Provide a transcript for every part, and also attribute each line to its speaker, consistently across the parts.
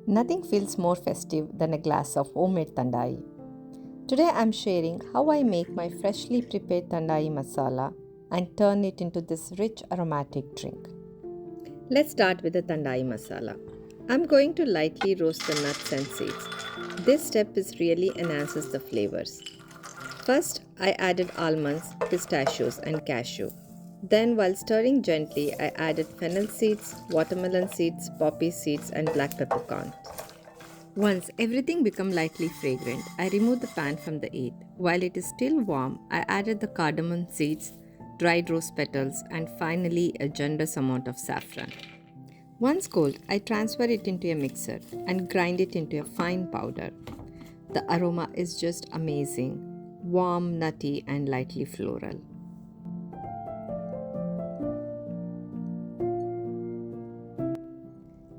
Speaker 1: Nothing feels more festive than a glass of homemade Thandai. Today I'm sharing how I make my freshly prepared Thandai Masala and turn it into this rich aromatic drink. Let's start with the Thandai Masala. I'm going to lightly roast the nuts and seeds. This step is really enhances the flavors. First, I added almonds, pistachios, and cashew. Then, while stirring gently, I added fennel seeds, watermelon seeds, poppy seeds, and black peppercorns. Once everything became lightly fragrant, I removed the pan from the heat. While it is still warm, I added the cardamom seeds, dried rose petals, and finally a generous amount of saffron. Once cold, I transfer it into a mixer and grind it into a fine powder. The aroma is just amazing, warm, nutty, and lightly floral.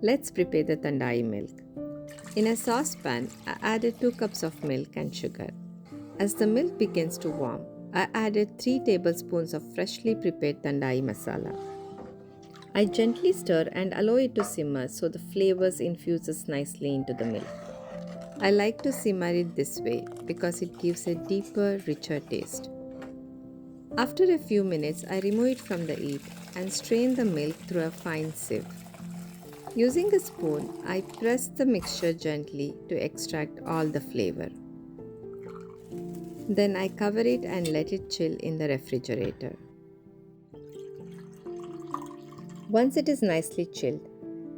Speaker 1: Let's prepare the thandai milk. In a saucepan, I added 2 cups of milk and sugar. As the milk begins to warm, I added 3 tablespoons of freshly prepared thandai masala. I gently stir and allow it to simmer so the flavors infuses nicely into the milk. I like to simmer it this way because it gives a deeper, richer taste. After a few minutes, I remove it from the heat and strain the milk through a fine sieve. Using a spoon, I press the mixture gently to extract all the flavor. Then I cover it and let it chill in the refrigerator. Once it is nicely chilled,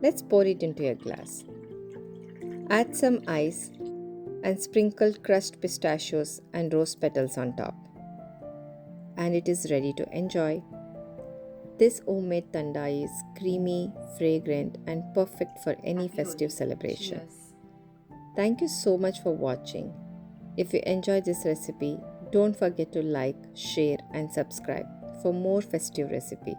Speaker 1: let's pour it into a glass. Add some ice and sprinkle crushed pistachios and rose petals on top. And it is ready to enjoy. This homemade thandai is creamy, fragrant, and perfect for any festive celebration.
Speaker 2: Cheers.
Speaker 1: Thank you so much for watching. If you enjoyed this recipe, don't forget to like, share, and subscribe for more festive recipe.